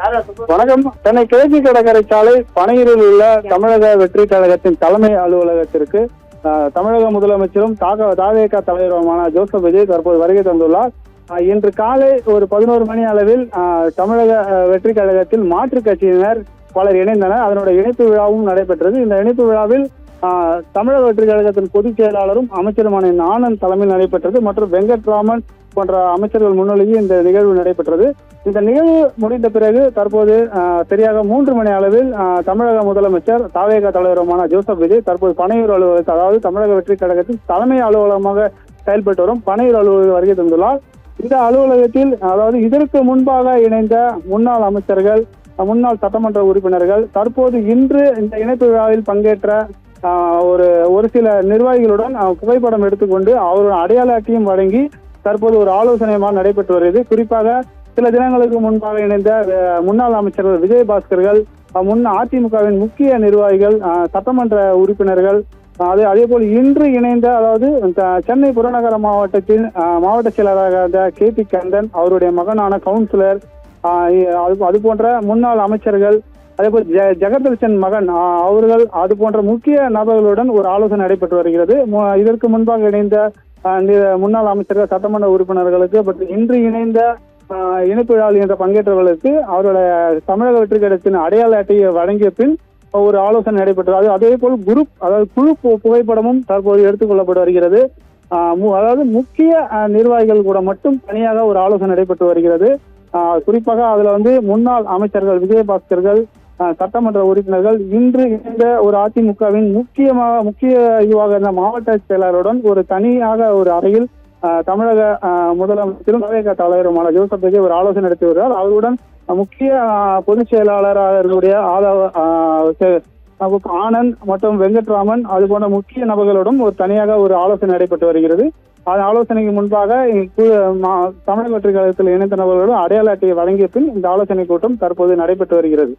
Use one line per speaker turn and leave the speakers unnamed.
வணக்கம். சென்னை கிழக்கு கடற்கரை சாலை பனையூரில் உள்ள தமிழக வெற்றி கழகத்தின் தலைமை அலுவலகத்திற்கு தமிழக முதலமைச்சரும் தாவேகா தலைவருமான ஜோசப் விஜய் தற்போது வருகை தந்துள்ளார். இன்று காலை ஒரு 11 மணி அளவில் தமிழக வெற்றி கழகத்தில் மாற்றுக் கட்சியினர் பலர் இணைந்தனர். அதனுடைய இணைப்பு விழாவும் நடைபெற்றது. இந்த இணைப்பு விழாவில் தமிழக வெற்றி கழகத்தின் பொதுச் செயலாளரும் அமைச்சருமான ஆனந்த் தலைமையில் நடைபெற்றது மற்றும் வெங்கட்ராமன் போன்ற அமைச்சர்கள் முன்னிலையில் இந்த நிகழ்வு நடைபெற்றது. இந்த நிகழ்வு முடிந்த பிறகு தற்போது சரியாக 3 மணி அளவில் தமிழக முதலமைச்சர் தாவேகா தலைவருமான ஜோசப் விஜய் தற்போது பனையூர் அலுவலகத்தில், அதாவது தமிழக வெற்றி கழகத்தின் தலைமை அலுவலகமாக செயல்பட்டு வரும் பனையூர் அலுவலகம் வருகை தந்துள்ளார். இந்த அலுவலகத்தில், அதாவது இதற்கு முன்பாக இணைந்த முன்னாள் அமைச்சர்கள், முன்னாள் சட்டமன்ற உறுப்பினர்கள், தற்போது இன்று இந்த இணைப்பு விழாவில் பங்கேற்ற ஒரு சில நிர்வாகிகளுடன் புகைப்படம் எடுத்துக்கொண்டு அவருடைய அடையாள அட்டையும் வழங்கி தற்போது ஒரு ஆலோசனை நடைபெற்று வருகிறது. குறிப்பாக சில தினங்களுக்கு முன்பாக இணைந்த முன்னாள் அமைச்சர்கள் விஜயபாஸ்கர்கள், அதிமுகவின் முக்கிய நிர்வாகிகள், சட்டமன்ற உறுப்பினர்கள், அதே போல் இன்று இணைந்த, அதாவது சென்னை புறநகர மாவட்டத்தின் மாவட்ட செயலராக KP கந்தன், அவருடைய மகனான கவுன்சிலர், அது போன்ற முன்னாள் அமைச்சர்கள், அதே போல் ஜெகதர்சன் மகன் அவர்கள், அது போன்ற முக்கிய நபர்களுடன் ஒரு ஆலோசனை நடைபெற்று வருகிறது. இதற்கு முன்பாக இணைந்த முன்னாள் அமைச்சர்கள், சட்டமன்ற உறுப்பினர்களுக்கு இன்று இணைந்த இணைப்பு விழாவில் என்ற பங்கேற்றவர்களுக்கு அவருடைய தமிழக வெற்றி கழகத்தின் அடையாள அட்டையை வழங்கிய பின் ஒரு ஆலோசனை நடைபெற்றது. அதே போல் குழு புகைப்படமும் தற்போது எடுத்துக்கொள்ளப்பட்டு வருகிறது. அதாவது முக்கிய நிர்வாகிகள் கூட மட்டும் தனியாக ஒரு ஆலோசனை நடைபெற்று வருகிறது. குறிப்பாக அதுல முன்னாள் அமைச்சர்கள் விஜயபாஸ்கர்கள், சட்டமன்ற உறுப்பினர்கள், இன்று இந்த ஒரு அதிமுகவின் முக்கிய இதுவாக இருந்த மாவட்ட செயலாளருடன் ஒரு தனியாக ஒரு அறையில் தமிழக முதலமைச்சரும் தாவேகா தலைவருமான ஜோசப் விஜய் ஒரு ஆலோசனை நடத்தி வருகிறார். அவருடன் முக்கிய பொதுச் செயலாளர்களுடைய ஆனந்த் மற்றும் வெங்கட்ராமன், அது போன்ற முக்கிய நபர்களுடன் ஒரு தனியாக ஒரு ஆலோசனை நடைபெற்று வருகிறது. அந்த ஆலோசனைக்கு முன்பாக தமிழக வெற்றி கழகத்தில் இணைந்த நபர்களுடன் அடையாள அட்டையை வழங்கிய பின் இந்த ஆலோசனை கூட்டம் தற்போது நடைபெற்று வருகிறது.